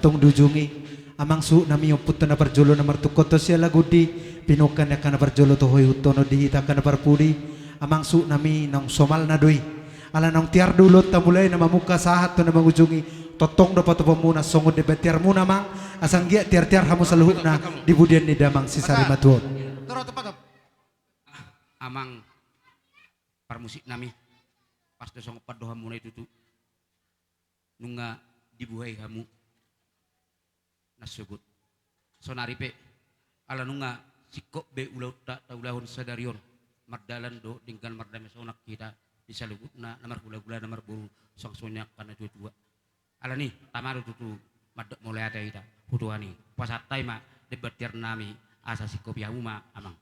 Matong dujungi amang su nami yung puto na parjolo na martukoto siya lagudi pinukan na ka na parjolo to hoy hutono dihita ka na parpudi amang su nami nang somal na doy ala nang tiar dulot ta mulay na mamuka sahat to na mangujungi totong dapat to muna songod de betiar muna mang asang gia tiar-tiar hamu sa luhut na dibudian ni damang si sari matuon toro tepat amang parmusik nami pas dosong padoha muna itu tuh nunga dibuhay hamu nasugut sonaripe ala nunga sikok be ulau tak taulahun sadarion mardalan do dengan mardame sonak kita bisa lugut na namar gula-gula namar buru sang sonyak kana dua-dua ala nih tamaru tutu madok mulai ada ita putuani pasatai ma debatir nami asa sikop yamu ma amang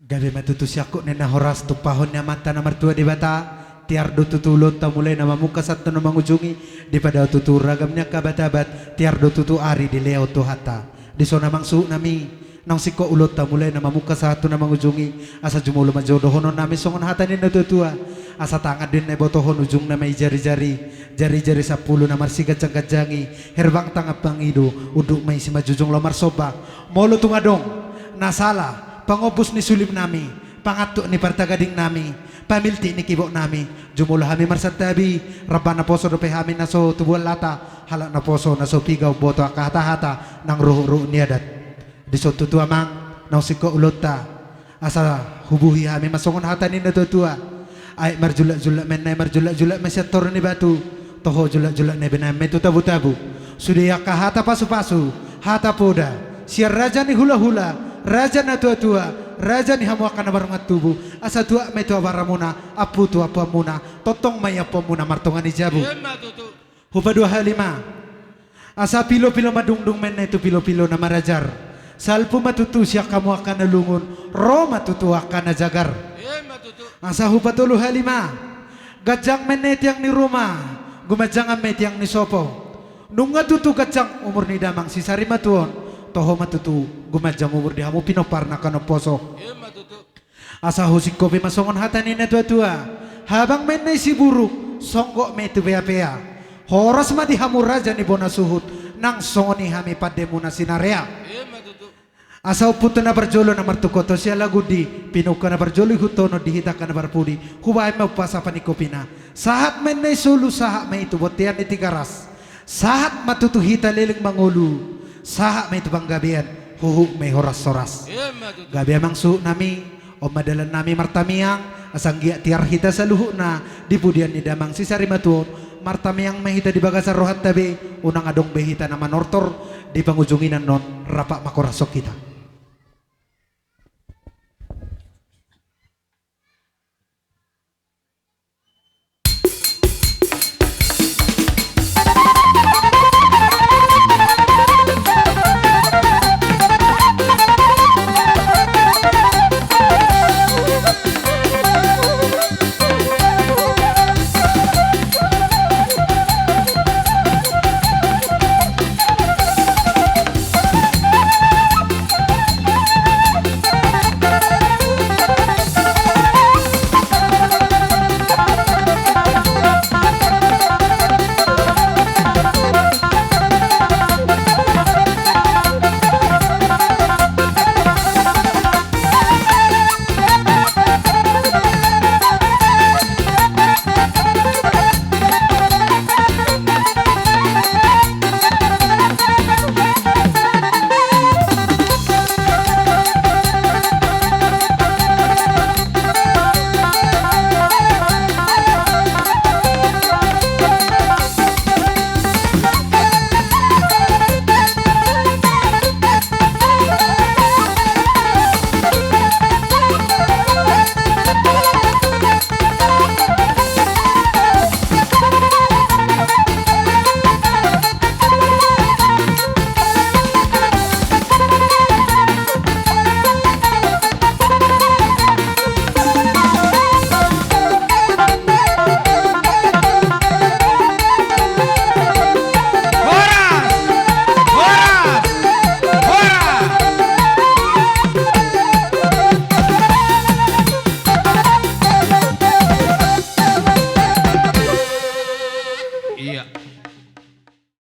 gabe matutu syakuk nena horas tu pahonnya mata namar tua di bata tiar do tutulot ta mulai nama muka satu nama ngujungi di pada tutu ragamnya kabatabat tiar do tutu ari di leo tu hata di sona mangsu nami nang siko ulot ta mulai nama muka satu nama ngujungi asa jumulo majodoh hono nami songon hata ni tua asa tangan din ne botohon ujung nama jari-jari 10 namar siga cangkajangi herbang tangap bangido uduk mai si majujung lomar soba molo tungadong nasala pangobus ni sulim nami pangatuk ni partagading nami pamilti ni kibok nami jumula hami marsatabi rabbana poso do pehami naso tubual lata halak na poso naso pigaw boto akahata-hata nang ruh niadat disotu tua mang nang siko ulota asa hubuhi hami masongon hata ni tua ay marjulak-julak men nay marjulak-julak masyator ni batu toho julak-julak ni benam metu tabu-tabu sudah akahata pasu-pasu hata poda siar raja ni hula-hula raja na tua-tua raja ni hamu akan barungat tubuh asa tua metu baramuna apu tua pamuna totong maya pamuna martongan ijabu hupa 25 asa pilo-pilo madungdung men itu pilo-pilo na marajar salpu matutu siya kamu akan nalungun ro matutu akan najagar asa hupa 25 gajang men yang ni rumah gumajang met yang ni sopo nunga tutu gajang umur ni damang si sari matuon toho matutu gumajang umur di hamu pinopar na kano poso asa husik kopi masongon hata ni na tua-tua habang men na si buruk songgok metu pea-pea horas ma di hamu raja ni bona suhut nang songon ni hami pademu na sinarea asa uputo na barjolo na martukoto siya lagudi pinuka na barjolo hutono dihita ka na barpudi huway mapasa pa ni kopi na sahat men na sulu sahat may itu botian ni tigaras sahat matutuhita liling mangulu saha may tubang gabian huhu may horas-soras gabi amang su nami o madalan nami martamiang asang gia tiar hita sa luhu na dipudian ni damang si sari matuon martamiang mahita di bagasar rohat tabi unang adong behita na manortor di pangujunginan non rapak makorasok kita